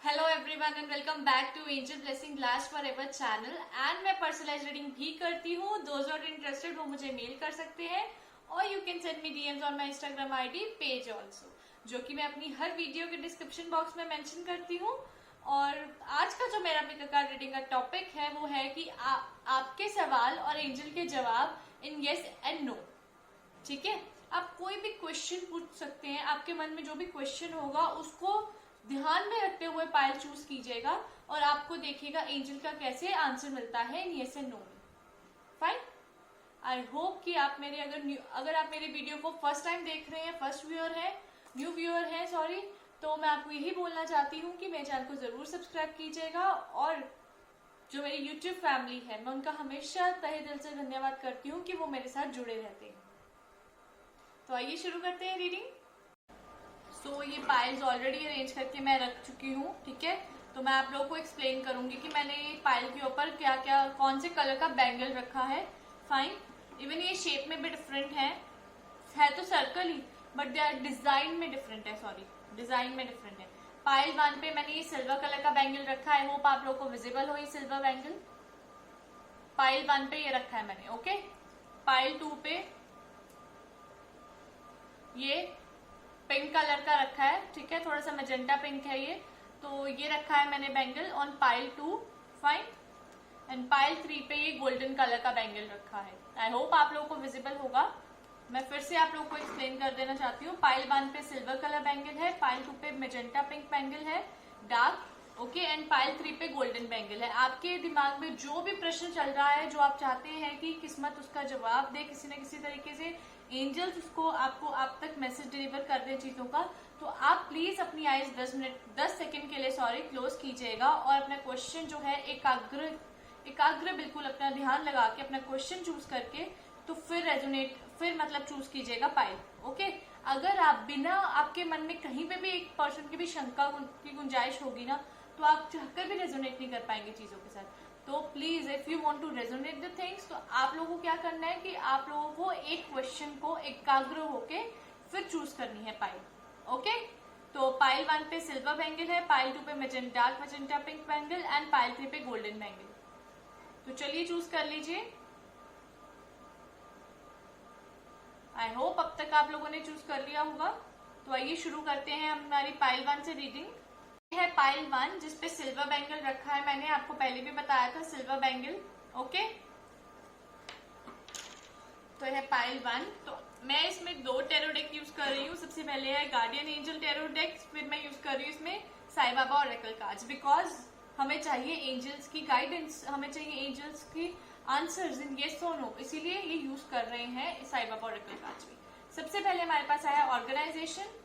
Hello everyone and welcome back to angel blessing last forever channel. And मैं personalize reading भी करती हूँ। Those are interested वो मुझे मेल कर सकते हैं और you can send me DMs on my Instagram ID page also, जो कि मैं अपनी हर वीडियो के डिस्क्रिप्शन बॉक्स में मेंशन करती हूँ। और आज का जो मेरा पिक कार्ड रीडिंग का टॉपिक है वो है कि आपके सवाल और एंजल के जवाब इन येस एंड नो। ठीक है, आप कोई भी क्वेश्चन पूछ सकते हैं। आपके मन में जो भी क्वेश्चन होगा उसको ध्यान में रखते हुए पायल चूज कीजिएगा और आपको देखिएगा एंजल का कैसे आंसर मिलता है इन येस एंड नो में। फाइन। आई होप कि आप मेरे अगर आप मेरे वीडियो को फर्स्ट टाइम देख रहे हैं, फर्स्ट व्यूअर है, न्यू व्यूअर है सॉरी, तो मैं आपको यही बोलना चाहती हूँ कि मेरे चैनल को जरूर सब्सक्राइब कीजिएगा। और जो मेरी यूट्यूब फैमिली है मैं उनका हमेशा तहे दिल से धन्यवाद करती हूँ कि वो मेरे साथ जुड़े रहते हैं। तो आइए शुरू करते हैं रीडिंग। सो ये पाइल्स ऑलरेडी अरेंज करके मैं रख चुकी हूँ। ठीक है, तो मैं आप लोगों को एक्सप्लेन करूंगी कि मैंने पाइल के ऊपर क्या क्या कौन से कलर का बैंगल रखा है। फाइन। इवन ये शेप में भी डिफरेंट है तो सर्कल ही, बट दे आर डिजाइन में डिफरेंट है। सॉरी, डिजाइन में डिफरेंट है। पाइल 1 पे मैंने ये सिल्वर कलर का बैंगल रखा है। होप आप लोगों को विजिबल हो ये सिल्वर बैंगल। पाइल 1 पे ये रखा है मैंने। ओके, पाइल 2 पे ये पिंक कलर का रखा है। ठीक है, थोड़ा सा मैजेंटा पिंक है ये, तो ये रखा है मैंने bangle on pile 2। Fine. And pile 3 पे ये गोल्डन कलर का बैंगल रखा है। आई होप आप लोगों को विजिबल होगा। मैं फिर से आप लोगों को एक्सप्लेन कर देना चाहती हूँ। पाइल 1 पे सिल्वर कलर बैंगल है, पाइल 2 पे मैजेंटा पिंक बैंगल है डार्क। ओके, एंड पाइल 3 पे गोल्डन बैंगल है। आपके दिमाग में जो भी प्रश्न चल रहा है, जो आप चाहते हैं कि किस्मत उसका जवाब दे किसी न किसी तरीके से, एंजल्स उसको आपको आप तक मैसेज डिलीवर कर दे चीजों का, तो आप प्लीज अपनी आईज 10 सेकंड के लिए क्लोज कीजिएगा और अपना क्वेश्चन जो है एकाग्र बिल्कुल अपना ध्यान लगा के अपना क्वेश्चन चूज करके तो फिर मतलब चूज कीजिएगा पाइल। ओके, अगर आप बिना आपके मन में कहीं पे भी 1% की भी शंका की गुंजाइश होगी ना, तो आप चाहकर भी रेजोनेट नहीं कर पाएंगे चीजों के साथ। तो please if you want to resonate the things, तो आप लोगों को क्या करना है कि आप लोगों को एक क्वेश्चन को एकाग्र होके फिर चूज करनी है पाइल। ओके, तो पाइल 1 पे सिल्वर बैंगल है, पाइल 2 पे dark magenta pink bangle and pile 3 पे गोल्डन बैंगल। तो चलिए चूज कर लीजिए। आई होप अब तक आप लोगों ने चूज कर लिया होगा। तो आइए शुरू करते हैं हमारी पाइल 1 से रीडिंग। है पाइल 1 जिसपे सिल्वर बैंगल रखा है। मैंने आपको पहले भी बताया था सिल्वर बैंगल। ओके, तो है पाइल 1। तो मैं इसमें 2 टैरो डेक यूज कर रही हूँ। सबसे पहले है गार्डियन एंजल टैरो डेक, फिर मैं यूज कर रही हूँ इसमें Sai Baba oracle cards, because हमें चाहिए एंजल्स की गाइडेंस, हमें चाहिए एंजल्स की आंसर्स इन येस और नो, इसीलिए ये यूज कर रहे हैं साई बाबा ऑरेकल कार्ड्स भी। सबसे पहले हमारे पास आया organization,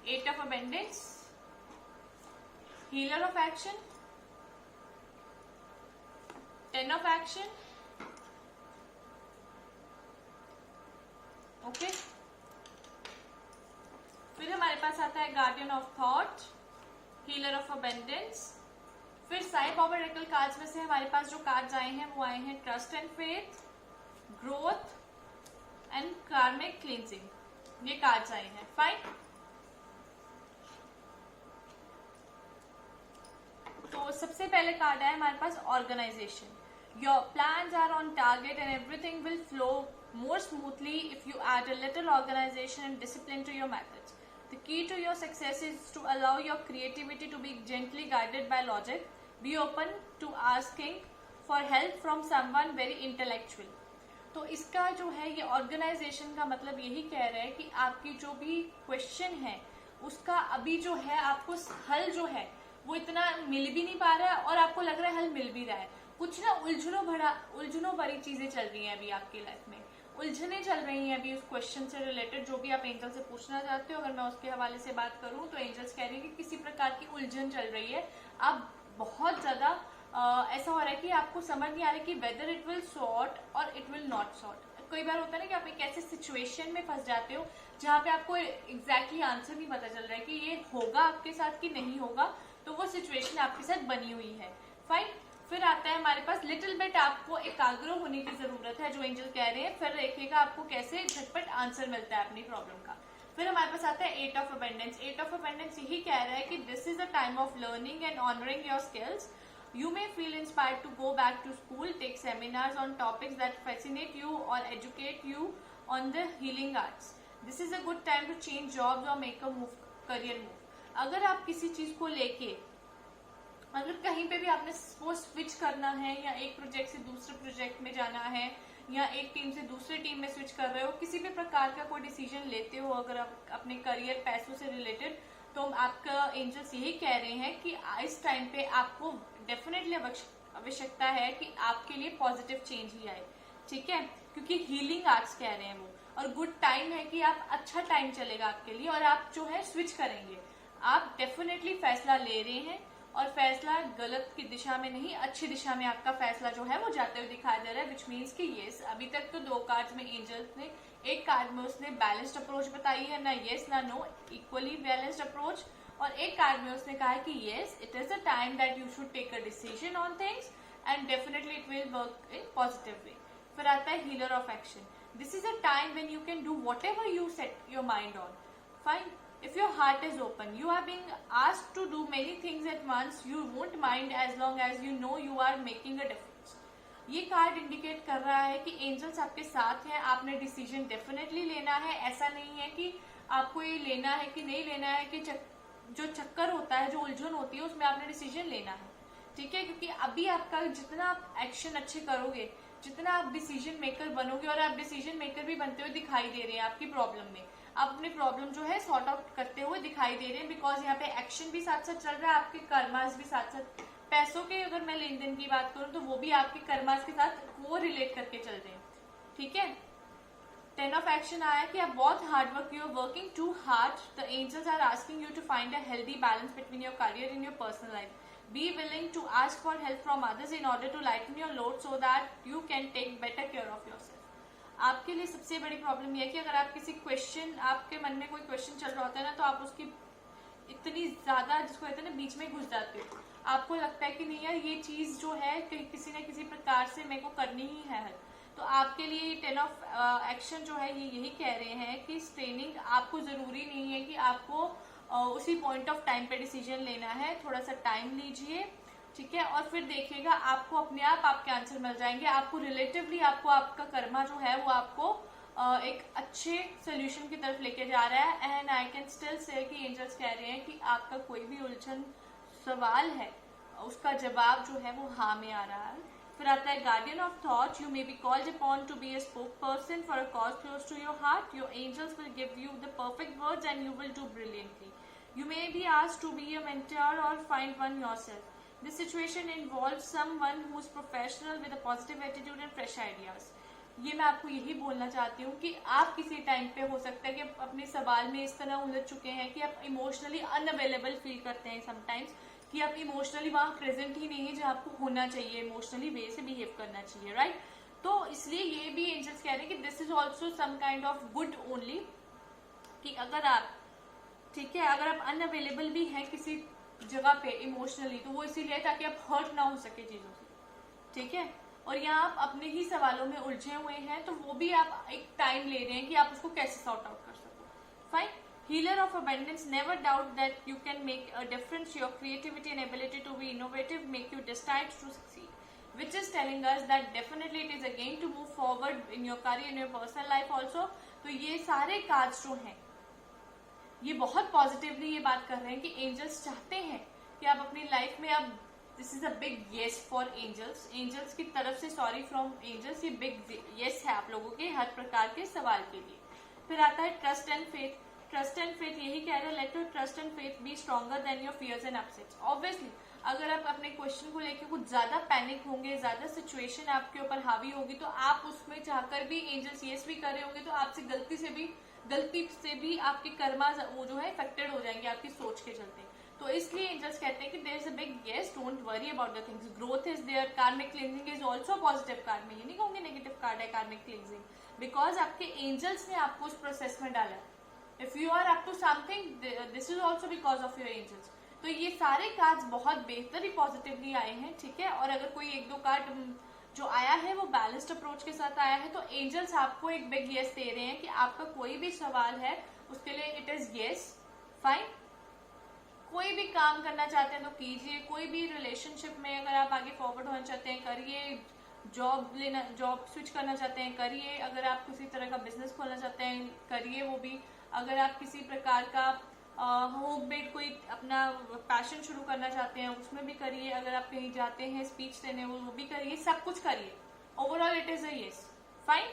8 of abundance, healer of action, 10 of action, okay. फिर हमारे पास आता है guardian of thought, healer of abundance. फिर साई बाबा ऑरेकल कार्ड्स में से हमारे पास जो कार्ड्स आए हैं वो आए हैं trust and faith, growth and karmic cleansing. ये कार्ड्स आए हैं। फाइन। तो सबसे पहले कार्ड है हमारे पास organisation. Your plans are on target and everything will flow more smoothly if you add a little organization and discipline to your methods. The key to your success is to allow your creativity to be gently guided by logic. Be open to asking for help from someone very intellectual. तो इसका जो है ये organisation का मतलब यही कह रहा है कि आपकी जो भी क्वेश्चन है उसका अभी जो है आपको हल जो है वो इतना मिल भी नहीं पा रहा है और आपको लग रहा है हल मिल भी रहा है। कुछ ना उलझनों भरी चीजें चल रही हैं अभी आपकी लाइफ में, उलझने चल रही हैं अभी उस क्वेश्चन से रिलेटेड जो भी आप एंजल से पूछना चाहते हो। अगर मैं उसके हवाले से बात करूं तो एंजल्स कह रही है कि किसी प्रकार की उलझन चल रही है। अब बहुत ज्यादा ऐसा हो रहा है कि आपको समझ नहीं आ रहा कि वेदर इट विल सॉर्ट और इट विल नॉट सॉर्ट। कई बार होता है ना कि आप एक ऐसे सिचुएशन में फंस जाते हो जहाँ पे आपको एग्जैक्टली आंसर नहीं पता चल रहा है कि ये होगा आपके साथ कि नहीं होगा, तो वो सिचुएशन आपके साथ बनी हुई है। फाइन। फिर आता है हमारे पास लिटिल बिट आपको एकाग्र होने की जरूरत है जो एंजल कह रहे हैं। फिर देखिएगा आपको कैसे झटपट आंसर मिलता है अपनी प्रॉब्लम का। फिर हमारे पास आता है 8 ऑफ अबेंडेंस। 8 ऑफ अबेंडेंस यही कह रहा है कि this is a time of learning and honouring your skills. You may feel inspired to go back to school, take seminars on topics that fascinate you or educate you on the healing arts. This is a good time to change jobs or make a move, career move. अगर आप किसी चीज को लेके अगर कहीं पे भी आपने वो स्विच करना है या एक प्रोजेक्ट से दूसरे प्रोजेक्ट में जाना है या एक टीम से दूसरे टीम में स्विच कर रहे हो, किसी भी प्रकार का कोई डिसीजन लेते हो अगर आप अपने करियर पैसों से रिलेटेड, तो आपका एंजल्स यही कह रहे हैं कि इस टाइम पे आपको डेफिनेटली आवश्यकता है कि आपके लिए पॉजिटिव चेंज ही आए, ठीक है, क्योंकि हीलिंग आर्ट्स कह रहे हैं वो, और गुड टाइम है कि आप अच्छा टाइम चलेगा आपके लिए और आप जो है स्विच करेंगे। आप डेफिनेटली फैसला ले रहे हैं और फैसला गलत की दिशा में नहीं, अच्छी दिशा में आपका फैसला जो है वो जाते हुए दिखाई दे रहा है, विच मीन्स कि येस। अभी तक तो 2 कार्ड्स में एंजल्स ने, एक कार्ड में उसने बैलेंस्ड अप्रोच बताई है, ना येस ना नो, इक्वली बैलेंस्ड अप्रोच, और एक कार्ड में उसने कहा है कि yes it is a time that you should take a decision on things and definitely it will work in positive way. फिर आता है healer of action. This is a time when you can do whatever you set your mind on. Fine, if your heart is open, you are being asked to do many things at once, you won't mind as long as you know you are making a difference. ये card indicate कर रहा है कि angels आपके साथ हैं, आपने decision definitely लेना है। ऐसा नहीं है कि आपको ये लेना है कि नहीं लेना है, कि जो चक्कर होता है, जो उलझन होती है, उसमें आपने डिसीजन लेना है, ठीक है, क्योंकि अभी आपका जितना आप एक्शन अच्छे करोगे, जितना आप डिसीजन मेकर बनोगे, और आप डिसीजन मेकर भी बनते हुए दिखाई दे रहे हैं आपकी प्रॉब्लम में, आप अपनी प्रॉब्लम जो है सॉर्ट आउट करते हुए दिखाई दे रहे हैं, बिकॉज यहाँ पे एक्शन भी साथ साथ चल रहा है, आपके कर्मास भी साथ साथ, पैसों के अगर मैं लेन देन की बात करूँ तो वो भी आपके कर्मास के साथ वो रिलेट करके चल रहे हैं, ठीक है। 10 ऑफ एक्शन आया कि आप बहुत hard work, you are working too hard, the angels are asking you to find a healthy balance between your career and your personal life. Be willing to ask for help from others in order to lighten your load so that you can take better care of yourself. आपके लिए सबसे बड़ी problem यह है कि अगर आप किसी क्वेश्चन, आपके मन में कोई क्वेश्चन चल रहा होता है ना, तो आप उसकी इतनी ज्यादा, जिसको कहते हैं ना, बीच में घुस जाते हो। आपको लगता है कि नहीं यार, ये चीज जो है किसी न किसी प्रकार से मेरे को करनी ही है। तो आपके लिए 10 ऑफ एक्शन जो है ये यही कह रहे हैं कि ट्रेनिंग आपको जरूरी नहीं है कि आपको उसी पॉइंट ऑफ टाइम पे डिसीजन लेना है, थोड़ा सा टाइम लीजिए, ठीक है, और फिर देखिएगा आपको अपने आप आपके आंसर मिल जाएंगे। आपको रिलेटिवली आपको आपका कर्मा जो है वो आपको एक अच्छे सोल्यूशन की तरफ लेके जा रहा है। And I can still say कि एंजल्स कह रहे हैं कि आपका कोई भी उलझन सवाल है, उसका जवाब जो है वो हाँ में आ रहा है। फिर आता है guardian of thought. You may be called upon to be a spokesperson for a cause close to your heart. Your angels will give you the perfect words and you will do brilliantly. You may be asked to be a mentor or find one yourself. This situation involves someone who is professional with a positive attitude and fresh ideas. ये मैं आपको यही बोलना चाहती हूँ कि आप किसी टाइम पे हो सकता है कि अपने सवाल में इस तरह उलझ चुके हैं कि आप इमोशनली अनअवेलेबल फील करते हैं समटाइम्स, कि आप इमोशनली वहाँ प्रेजेंट ही नहीं है जहाँ आपको होना चाहिए, इमोशनली वे से बिहेव करना चाहिए, राइट। तो इसलिए ये भी एंजल्स कह रहे हैं कि this is also some kind of good only, कि अगर आप, ठीक है, अगर आप अनअवेलेबल भी हैं किसी जगह पे इमोशनली, तो वो इसीलिए ताकि आप हर्ट ना हो सके चीजों से, ठीक है, और यहाँ आप अपने ही सवालों में उलझे हुए हैं, तो वो भी आप एक टाइम ले रहे हैं कि आप उसको कैसे सॉर्ट आउट कर सको। Fine. Healer of abundance. Never doubt that you can make a difference. Your creativity and ability to be innovative make you decide to succeed, which is telling us that definitely it is again to move forward in your career, in your personal life also। तो ये सारे cards जो हैं ये बहुत positively ये बात कर रहे हैं कि एंजल्स चाहते हैं कि आप अपनी लाइफ में, अब this is a big yes for angels, angels की तरफ से, सॉरी फ्रॉम एंजल्स, ये बिग येस है आप लोगों के हर प्रकार के सवाल के लिए। फिर आता है trust and faith. Trust and faith यही कह रहे हैं, let your trust and faith be stronger than your fears and upsets. Obviously अगर आप अपने क्वेश्चन को लेकर कुछ ज्यादा पैनिक होंगे, ज्यादा सिचुएशन आपके ऊपर हावी होगी, तो आप उसमें चाहकर भी एंजल्स येस भी कर रहे होंगे, तो आपसे गलती से भी आपके कर्मा वो जो है इफेक्टेड हो जाएंगे आपकी सोच के चलते। तो इसलिए एंजल्स कहते हैं कि there is a big yes, don't worry about the things, growth is there. Karmic cleansing is also positive card में, ये नहीं कहूंगी नेगेटिव कार्ड है कार्मिक क्लींजिंग, बिकॉज आपके एंजल्स ने आपको उस प्रोसेस में डाला। If you are up to something, this is also because of your angels. तो ये सारे कार्ड्स बहुत बेहतर ही पॉजिटिवली आए हैं, ठीक है। और अगर कोई 1-2 कार्ड जो आया है वो बैलेंस्ड अप्रोच के साथ आया है, तो एंजल्स आपको एक बिग येस दे रहे हैं कि आपका कोई भी सवाल है उसके लिए इट इज येस, फाइन। कोई भी काम करना चाहते हैं तो कीजिए, कोई भी रिलेशनशिप में अगर आप आगे फॉरवर्ड होना चाहते हैं करिए, जॉब स्विच करना चाहते हैं करिए, अगर आप किसी तरह का बिजनेस खोलना चाहते हैं करिए वो भी, अगर आप किसी प्रकार का होम मेड कोई अपना पैशन शुरू करना चाहते हैं उसमें भी करिए, अगर आप कहीं जाते हैं स्पीच देने वो भी करिए, सब कुछ करिए। Overall it is a yes, fine.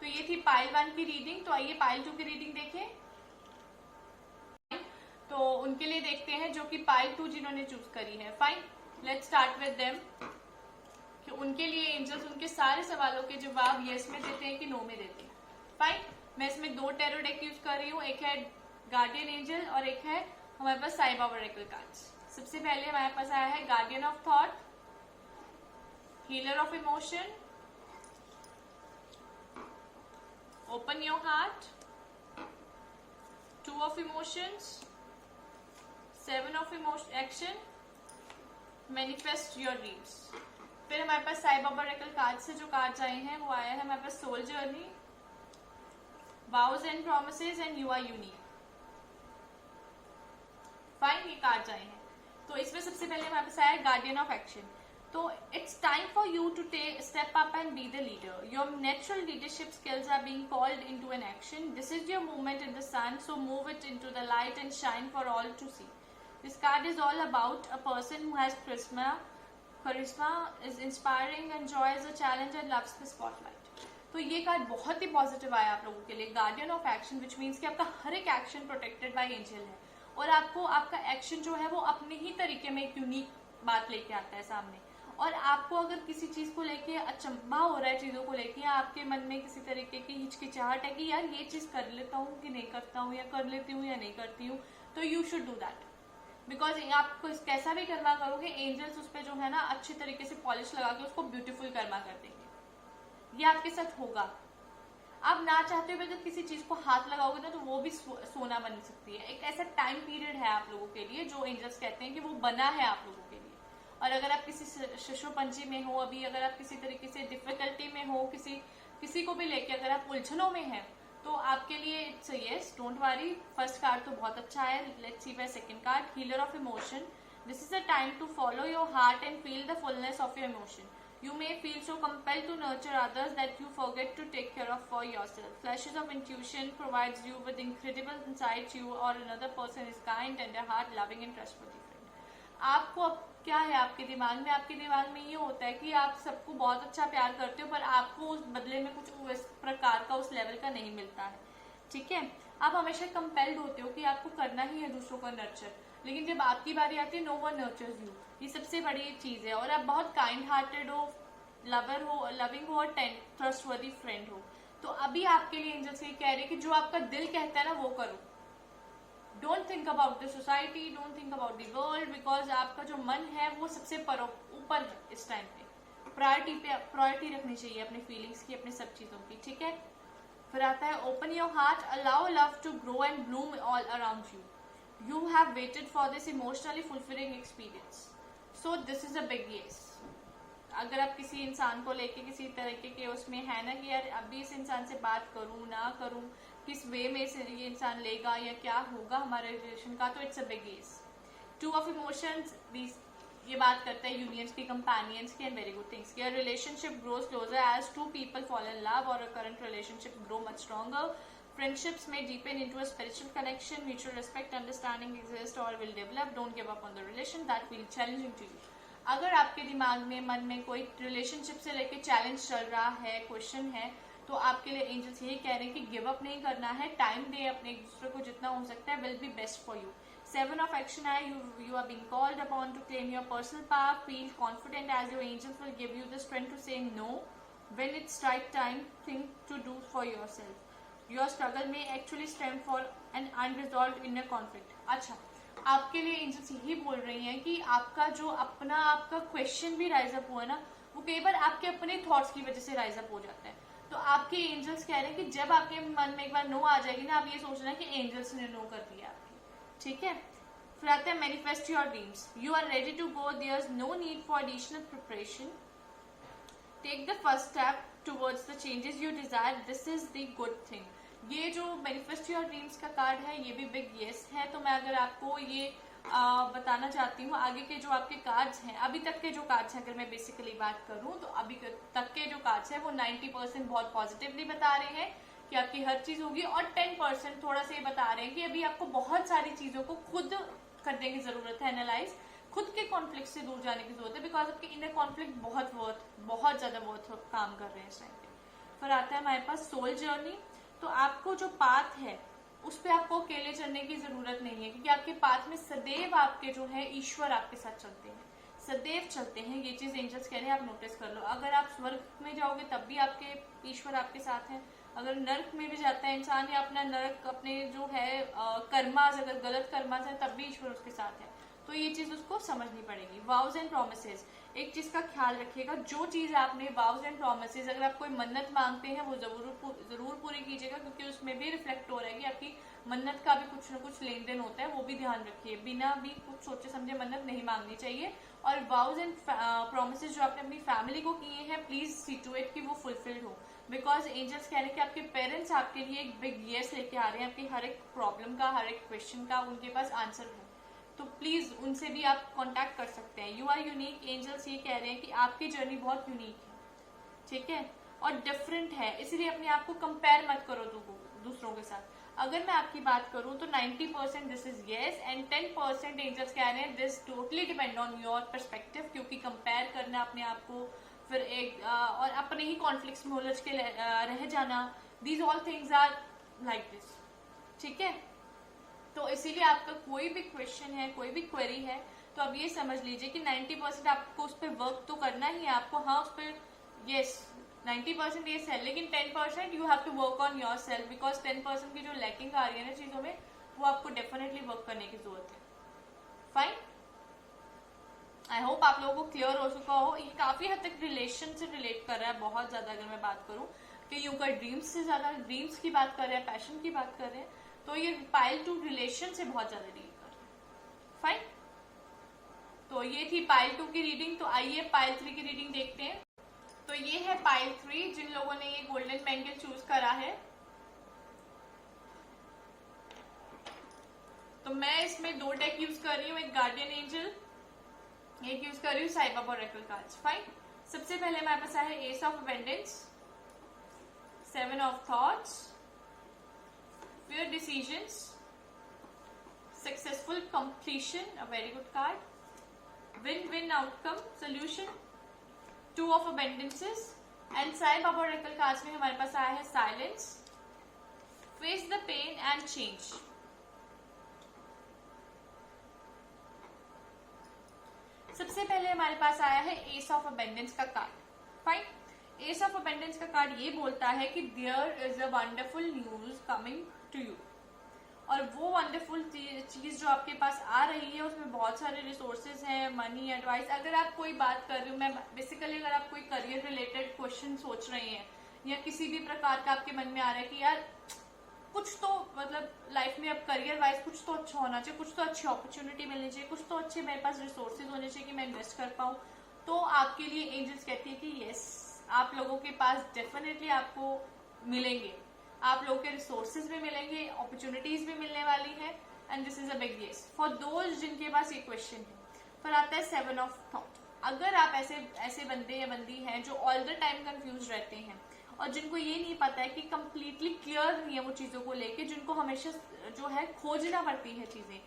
तो ये थी पाइल 1 की रीडिंग। तो आइए पाइल 2 की रीडिंग देखें। तो उनके लिए देखते हैं जो कि पाइल 2 जिन्होंने चूज करी है। Fine, let's start with them कि उनके लिए एंजल्स उनके सारे सवालों के जवाब यस में देते हैं कि नो में देते हैं। फाइन, मैं इसमें 2 टैरो डेक यूज कर रही हूँ, एक है गार्डियन एंजल और एक है हमारे पास साई बाबा ऑरेकल कार्ड्स। सबसे पहले हमारे पास आया है guardian of thought, healer of emotion, open your heart, 2 of emotions, 7 of emotion action, manifest your dreams. फिर हमारे पास साई बाबा ऑरेकल कार्ड से जो कार्ड्स आए हैं वो आया है हमारे पास soul journey, vows and promises and you are unique. Fine, ये कार्ड्स आए हैं। तो इसमें सबसे पहले हमारे पास आया गार्डियन ऑफ एक्शन। तो it's time for you to take step up and be the leader. Your natural leadership skills are being called into an action. This is your movement in the sun, so move it into the light and shine for all to see. This card is all about a person who has charisma, is inspiring, enjoys a challenge and loves the spotlight। तो ये card बहुत ही positive आया आप लोगों के लिए। Guardian of action which means कि आपका हर एक एक्शन प्रोटेक्टेड बाय एंजल है और आपको आपका एक्शन जो है वो अपने ही तरीके में एक यूनिक बात लेके आता है सामने। और आपको अगर किसी चीज को लेके अचंभा हो रहा है, चीजों को लेके, आपके मन में किसी तरीके की हिचकिचाहट है कि यार ये चीज कर लेता हूँ कि नहीं करता हूँ, या कर लेती हूँ या नहीं करती हूँ, तो you should do that. Because आप कैसा भी कर्मा करोगे एंजल्स उस पर जो है ना अच्छे तरीके से पॉलिश लगा के उसको ब्यूटीफुल कर्मा कर देंगे। ये आपके साथ होगा। आप ना चाहते हुए अगर किसी चीज को हाथ लगाओगे ना तो वो भी सोना बन सकती है। एक ऐसा टाइम पीरियड है आप लोगों के लिए जो एंजल्स कहते हैं कि वो बना है आप लोगों के लिए। और अगर आप किसी शिशुपंजी में हो अभी, अगर आप किसी तरीके से डिफिकल्टी में हो, किसी को भी लेके अगर आप उलझनों में हैं, तो आपके लिए it's yes, don't worry. First card तो बहुत अच्छा है। Let's see by second card, healer of emotion. This is a time to follow your heart and feel the fullness of your emotion. You may feel so compelled to nurture others that you forget to take care of for yourself. Flashes of intuition provides you with incredible insights you or another person is kind, tender heart, loving and trustworthy friend. आपको अब क्या है आपके दिमाग में? आपके दिमाग में ये होता है कि आप सबको बहुत अच्छा प्यार करते हो पर आपको उस बदले में कुछ उस प्रकार का, उस लेवल का नहीं मिलता है। ठीक है, आप हमेशा कंपेल्ड होते हो कि आपको करना ही है दूसरों का नर्चर, लेकिन जब आपकी बारी आती है नो वन नर्चर्स यू। ये सबसे बड़ी चीज है। और आप बहुत काइंड हार्टेड हो, लवर हो, लविंग हो और ट्रस्टवर्दी फ्रेंड हो। तो अभी आपके लिए एंजल्स ये कह रहे हैं कि जो आपका दिल कहता है ना वो करो। Don't think about the society, don't think about the world, because आपका जो मन है वो सबसे ऊपर है इस टाइम पे। प्रायोरिटी रखनी चाहिए अपने फीलिंग्स की, अपने सब चीजों की। ठीक है, फिर आता है open your heart, allow love to grow and bloom all around you. You have waited for this emotionally fulfilling experience, so this is a big yes। अगर आप किसी इंसान को लेके किसी तरीके के उसमें है ना कि यार अभी इस इंसान से बात करूं ना करूं, किस वे में से ये इंसान लेगा या क्या होगा हमारे रिलेशन का, तो it's a big yes। 2 of emotions, ये बात करता है यूनियंस की, कंपेनियंस की एंड वेरी गुड थिंग्स की। Relationship grows closer as 2 people fall in love or a current relationship grow much stronger। Friendships may deepen into a spiritual connection, mutual respect, understanding exist or will develop। Don't give up on the relation that feel challenging to you। अगर आपके दिमाग में, मन में कोई relationship से लेके challenge चल रहा है, क्वेश्चन है, तो आपके लिए एंजल्स यही कह रहे हैं कि गिव अप नहीं करना है, टाइम दे अपने एक दूसरे को जितना हो सकता है, will be best for you. 7 of action है, you are being called upon to claim your personal power, feel confident as your angels will give you the strength to say no when it's right time, thing to do for yourself। Your struggle may actually stem for an unresolved inner conflict। अच्छा, आपके लिए angels यही बोल रही हैं कि आपका जो अपना आपका क्वेश्चन भी राइज अप हुआ है ना, वो कई बार आपके अपने थॉट्स की वजह से राइज अप हो जाता है। तो आपके एंजल्स कह रहे हैं कि जब आपके मन में एक बार नो आ जाएगी ना, आप ये सोचना कि एंजल्स ने नो कर दिया आपकी। ठीक है, फिर आते हैं manifest your dreams. You are ready to go, there is no need for additional preparation. Take the first step towards the changes you desire, this is the good thing। ये जो मैनिफेस्ट योर ड्रीम्स का card है ये भी big yes है। तो मैं अगर आपको ये बताना चाहती हूँ, आगे के जो आपके कार्ड्स हैं, अभी तक के जो कार्ड्स हैं, अगर मैं बेसिकली बात करूँ तो अभी तक के जो कार्ड्स हैं वो 90% बहुत पॉजिटिवली बता रहे हैं कि आपकी हर चीज होगी, और 10% थोड़ा सा ये बता रहे हैं कि अभी आपको बहुत सारी चीजों को खुद करने की जरूरत है, एनालाइज, खुद के कॉन्फ्लिक्ट से दूर जाने की जरूरत है, बिकॉज आपके इनर कॉन्फ्लिक्ट बहुत ज्यादा काम कर रहे हैं इस टाइम पे। फिर आता है हमारे पास सोल जर्नी। तो आपको जो पाथ है उस पर आपको अकेले चलने की जरूरत नहीं है, क्योंकि आपके पाथ में सदैव आपके जो है ईश्वर आपके साथ चलते हैं, सदैव चलते हैं। ये चीज एंजल्स कह रहे हैं, आप नोटिस कर लो। अगर आप स्वर्ग में जाओगे तब भी आपके ईश्वर आपके साथ हैं, अगर नरक में भी जाता है इंसान या अपना नरक अपने जो है कर्मास, अगर गलत कर्मास है तब भी ईश्वर उसके साथ है। तो ये चीज उसको समझनी पड़ेगी। वाउज एंड प्रोमिसेस, एक चीज का ख्याल रखिएगा, जो चीज आपने वाउज एंड प्रोमिसेस, अगर आप कोई मन्नत मांगते हैं वो जरूर पूरी कीजिएगा, क्योंकि उसमें भी रिफ्लेक्ट हो रहा है कि आपकी मन्नत का भी कुछ न कुछ लेन देन होता है, वो भी ध्यान रखिए। बिना भी कुछ सोचे समझे मन्नत नहीं मांगनी चाहिए। और वाउज एंड प्रोमिसेस जो आपने अपनी फैमिली को किए हैं, प्लीज सी टू इट कि वो फुलफिल्ड हो, बिकॉज एंजल्स कह रहे हैं कि आपके पेरेंट्स आपके लिए एक बिग येस लेके आ रहे हैं, आपकी हर एक प्रॉब्लम का, हर एक क्वेश्चन का उनके पास आंसर है। तो प्लीज उनसे भी आप कांटेक्ट कर सकते हैं। यू आर यूनिक, एंजल्स ये कह रहे हैं कि आपकी जर्नी बहुत यूनिक है, ठीक है, और डिफरेंट है, इसलिए अपने आप को कंपेयर मत करो दूसरों के साथ। अगर मैं आपकी बात करूं तो 90% this is yes and 10% angels कह रहे हैं this totally depend on your perspective, क्योंकि कंपेयर करना अपने आप को, फिर एक और अपने ही कॉन्फ्लिक्ट्स में उलझ के रह जाना, these all things are like this, ठीक है। तो इसीलिए आपका कोई भी क्वेश्चन है, कोई भी क्वेरी है, तो अब ये समझ लीजिए कि 90% आपको उस पर वर्क तो करना ही है आपको, हाँ उस पर यस 90% येस है, लेकिन 10% you have to work on yourself, because 10% की जो लैकिंग आ रही है ना चीजों में, वो आपको डेफिनेटली वर्क करने की जरूरत है। फाइन, आई होप आप लोगों को क्लियर हो चुका हो। ये काफी हद तक रिलेशन से रिलेट कर रहा है, बहुत ज्यादा। अगर मैं बात करूं कि यूं का ड्रीम्स से ज्यादा ड्रीम्स की बात कर रहे हैं, पैशन की बात कर रहे हैं, तो ये पाइल 2 रिलेशन से बहुत ज्यादा डील कर रहे हैं। फाइन, तो ये थी पाइल 2 की रीडिंग। तो आइए पाइल 3 की रीडिंग देखते हैं। तो ये है पाइल 3, जिन लोगों ने ये गोल्डन बैंगल चूज करा है। तो मैं इसमें 2 डेक यूज कर रही हूँ, एक गार्डियन एंजल, एक यूज कर रही हूँ Sai Baba oracle cards. Fine, सबसे पहले हमारे पास है ace of abundance, 7 of thoughts, fair decisions, successful completion, a very good card, win win outcome, solution, 2 of abundances, and Sai Baba oracle cards में हमारे पास आया है silence, face the pain and change. सबसे पहले हमारे पास आया है एस ऑफ अबेंडेंस का कार्ड। फाइन, एस ऑफ अबेंडेंस का कार्ड ये बोलता है कि there is a wonderful news coming to you, और वो वंडरफुल चीज जो आपके पास आ रही है उसमें बहुत सारे रिसोर्सेज हैं, मनी, एडवाइस। अगर आप कोई बात कर रही हूँ मैं बेसिकली, अगर आप कोई करियर रिलेटेड क्वेश्चन सोच रहे हैं या किसी भी प्रकार का आपके मन में आ रहा है कि यार कुछ तो मतलब लाइफ में अब करियर वाइज कुछ तो अच्छा होना चाहिए, कुछ तो अच्छी अपॉर्चुनिटी मिलनी चाहिए, कुछ तो अच्छे मेरे पास रिसोर्सेज होने चाहिए कि मैं इन्वेस्ट कर पाऊँ, तो आपके लिए एंजल्स कहती है कि यस, आप लोगों के पास डेफिनेटली आपको मिलेंगे, आप लोगों के रिसोर्सेज भी मिलेंगे, अपॉर्चुनिटीज भी मिलने वाली है, and this is a big yes for those जिनके पास ये क्वेश्चन है। फिर आता है 7 ऑफ थॉट। अगर आप ऐसे बंदे या बंदी हैं जो ऑल द टाइम कंफ्यूज रहते हैं और जिनको ये नहीं पता है कि कंप्लीटली क्लियर नहीं है वो चीजों को लेके, जिनको हमेशा जो है खोजना पड़ती है चीजें,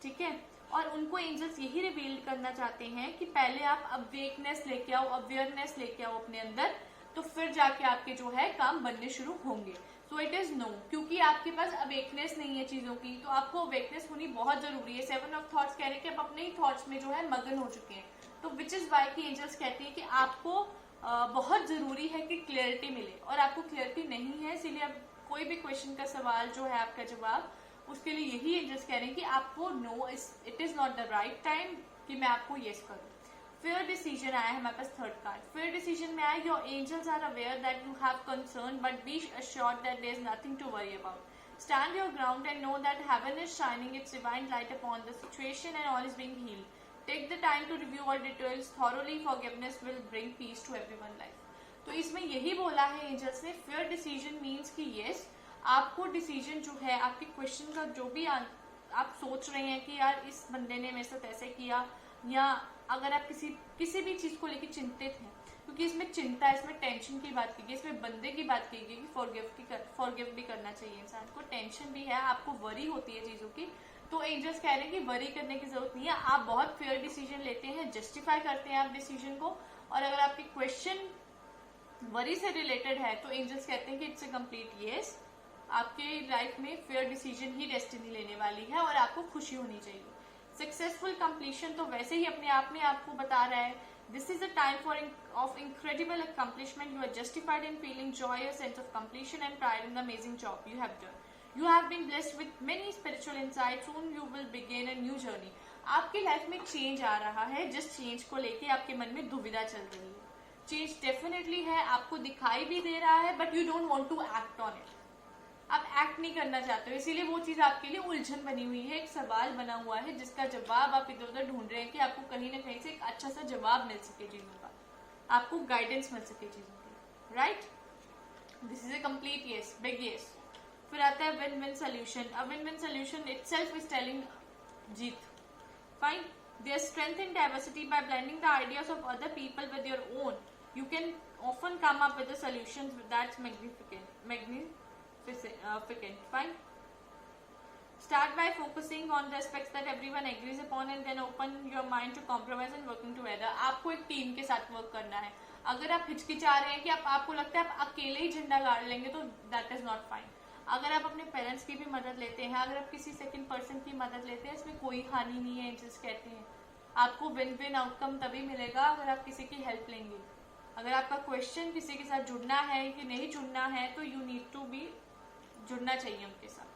ठीक है, और उनको एंजल्स यही रिवील करना चाहते हैं कि पहले आप अवेकनेस लेके आओ, अवेयरनेस लेके आओ अपने अंदर, तो फिर जाके आपके जो है काम बनने शुरू होंगे। सो इट इज नो, क्योंकि आपके पास अवेकनेस नहीं है चीजों की, तो आपको अवेकनेस होनी बहुत जरूरी है। 7 ऑफ थॉट्स कह रहे हैं कि आप अपने ही थॉट्स में जो है मगन हो चुके हैं, तो विच इज वाई की एंजल्स कहती है कि आपको बहुत जरूरी है कि क्लियरिटी मिले, और आपको क्लियरिटी नहीं है, इसीलिए आप कोई भी क्वेश्चन का सवाल जो है आपका जवाब, उसके लिए यही एंजल्स कह रहे हैं कि आपको no, it is not the right time कि मैं आपको यस करूं। फेयर डिसीजन आया है हमारे पास थर्ड कार्ड। फेयर डिसीजन में आया your angels are aware that you have concern but be assured that there is nothing to worry about. Stand your ground and know that heaven is shining its divine light upon the situation and all is being healed. Take the time to review all details thoroughly. Forgiveness will bring peace to everyone's life. तो इसमें यही बोला है angels ने, fair decision means कि yes, आपको decision जो है, आपके क्वेश्चन का जो भी आप सोच रहे हैं कि यार इस बंदे ने मेरे साथ ऐसे किया, या अगर आप किसी भी चीज को लेकर चिंतित हैं, क्योंकि इसमें चिंता, इसमें टेंशन की बात की गई, इसमें बंदे की बात की गई कि फॉरगिव भी करना चाहिए इंसान को, टेंशन भी है, आपको वरी होती है चीजों की, तो एंजल्स कह रहे हैं कि वरी करने की जरूरत नहीं है। आप बहुत फेयर डिसीजन लेते हैं, जस्टिफाई करते हैं आप डिसीजन को, और अगर आपके क्वेश्चन वरी से रिलेटेड है तो एंजल्स कहते हैं कि इट्स अ कंप्लीट येस, आपके लाइफ में फेयर डिसीजन ही डेस्टिनी लेने वाली है और आपको खुशी होनी चाहिए। सक्सेसफुल कंप्लीशन तो वैसे ही अपने आप में आपको बता रहा है, this is a time for of incredible accomplishment. You are justified in feeling joy, a sense of completion and pride in the amazing job you have done. You have been blessed with many spiritual insights. Soon you will begin a new journey. आपकी life में change आ रहा है, जिस change को लेके आपके मन में दुविधा चल रही है। चेंज डेफिनेटली है, आपको दिखाई भी दे रहा है, but you don't want to act on it. आप एक्ट नहीं करना चाहते हो, इसीलिए वो चीज आपके लिए उलझन बनी हुई है, एक सवाल बना हुआ है जिसका जवाब आप इधर उधर ढूंढ रहे हैं कि आपको कहीं ना कहीं से एक अच्छा सा जवाब मिल सके चीजों का, आपको गाइडेंस मिल सके चीजों की, right. This is a complete yes, big yes. फिर आता है win win solution. A win win solution itself is telling जीत। Fine, there strength in diversity by blending the ideas of other people with your own, you can often come up with the solutions that's magnificent. Fine. Start by focusing on the aspects that everyone agrees upon and then open your mind to compromise and working together. आपको एक team के साथ work करना है। अगर आप हिचकिचा रहे हैं कि आपको लगता है आप अकेले ही झंडा गाड़ लेंगे, तो दैट इज नॉट फाइन। अगर आप अपने पेरेंट्स की भी मदद लेते हैं, अगर आप किसी सेकंड पर्सन की मदद लेते हैं, इसमें कोई हानि नहीं है। एंजल्स कहते हैं आपको विन विन आउटकम तभी मिलेगा अगर आप किसी की हेल्प लेंगे। अगर आपका क्वेश्चन किसी के साथ जुड़ना है कि नहीं जुड़ना है, तो यू नीड टू बी, जुड़ना चाहिए उनके साथ।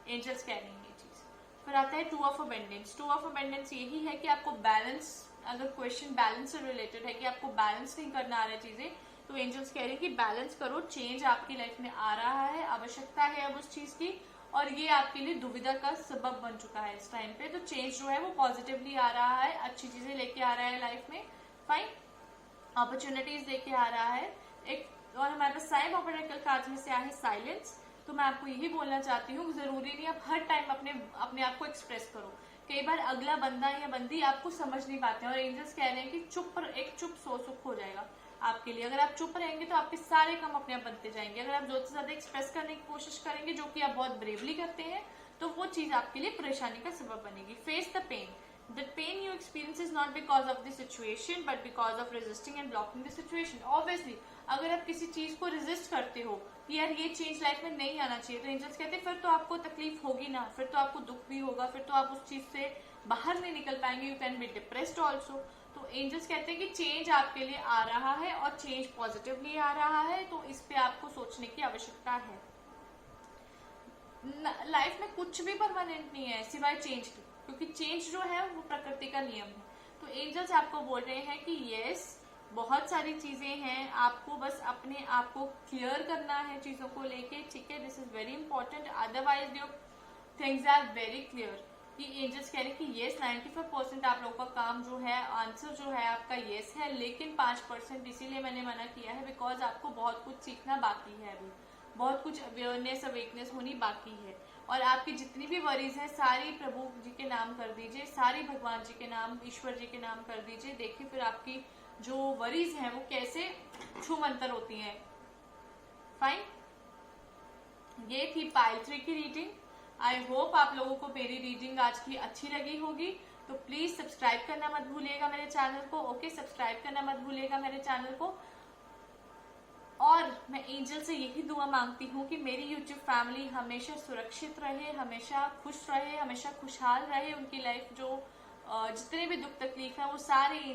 एंजल्स कह रहे हैं ये चीज। फिर आता है two of abundance. Two of abundance यही है कि आपको बैलेंस, अगर क्वेश्चन बैलेंस से रिलेटेड है कि आपको बैलेंस नहीं करना आ रहा है चीजें, तो एंजल्स कह रहे हैं कि बैलेंस करो। चेंज आपकी लाइफ में आ रहा है, आवश्यकता है अब उस चीज की, और ये आपके लिए दुविधा का सबब बन चुका है इस टाइम पे। तो चेंज जो है वो पॉजिटिवली आ रहा है, अच्छी चीजें लेके आ रहा है लाइफ में। फाइन, अपॉर्चुनिटीज लेके आ रहा है एक। और हमारे पास साइम ऑपरेकल कार्ड में से आया है साइलेंस। तो मैं आपको यही बोलना चाहती हूँ, जरूरी नहीं आप हर टाइम अपने आप को एक्सप्रेस करो। कई बार अगला बंदा या बंदी आपको समझ नहीं पाते हैं, और एंजल्स कह रहे हैं कि चुप सो सुख हो जाएगा आपके लिए। अगर आप चुप रहेंगे तो आपके सारे काम अपने आप बनते जाएंगे। अगर आप ज्यादा से ज्यादा एक्सप्रेस करने की कोशिश करेंगे, जो कि आप बहुत ब्रेवली करते हैं, तो वो चीज आपके लिए परेशानी का सबब बनेगी। Face the pain. The pain you experience is not because of the situation, but because of resisting and blocking the situation. Obviously, अगर आप किसी चीज को रेजिस्ट करते हो कि यार ये चेंज लाइफ में नहीं आना चाहिए, तो एंजल्स कहते हैं फिर तो आपको तकलीफ होगी ना, फिर तो आपको दुख भी होगा, फिर तो आप उस चीज से बाहर नहीं निकल पाएंगे। You can be depressed also. तो एंजल्स कहते हैं कि चेंज आपके लिए आ रहा है और चेंज पॉजिटिवली आ रहा है, तो इस पे आपको सोचने की आवश्यकता है। लाइफ में कुछ भी परमानेंट नहीं है सिवाय चेंज की, क्योंकि चेंज जो है वो प्रकृति का नियम है। तो एंजल्स आपको बोल रहे हैं कि यस, बहुत सारी चीजें हैं, आपको बस अपने आप को क्लियर करना है चीजों को लेके, ठीक है। This is very important, otherwise your things are very clear. कि एंजल्स कह रहे हैं कि येस 95% आप लोगों का काम जो है, आंसर जो है आपका येस है, लेकिन 5% इसीलिए मैंने मना किया है बिकॉज आपको बहुत कुछ सीखना बाकी है, अभी बहुत कुछ अवेयरनेस अवेकनेस होनी बाकी है। और आपकी जितनी भी वरीज हैं सारी प्रभु जी के नाम कर दीजिए, सारी भगवान जी के नाम, ईश्वर जी के नाम कर दीजिए। देखिए फिर आपकी जो वरीज हैं वो कैसे छूमंतर होती हैं। फाइन, ये थी पाइल 3 की रीडिंग। आई होप आप लोगों को मेरी रीडिंग आज की अच्छी लगी होगी। तो प्लीज सब्सक्राइब करना मत भूलिएगा मेरे चैनल को। ओके, सब्सक्राइब करना मत भूलिएगा मेरे चैनल को। और मैं एंजल से यही दुआ मांगती हूँ कि मेरी यूट्यूब फैमिली हमेशा सुरक्षित रहे, हमेशा खुश रहे, हमेशा खुशहाल रहे। उनकी लाइफ जो जितने भी दुख तकलीफ है वो सारे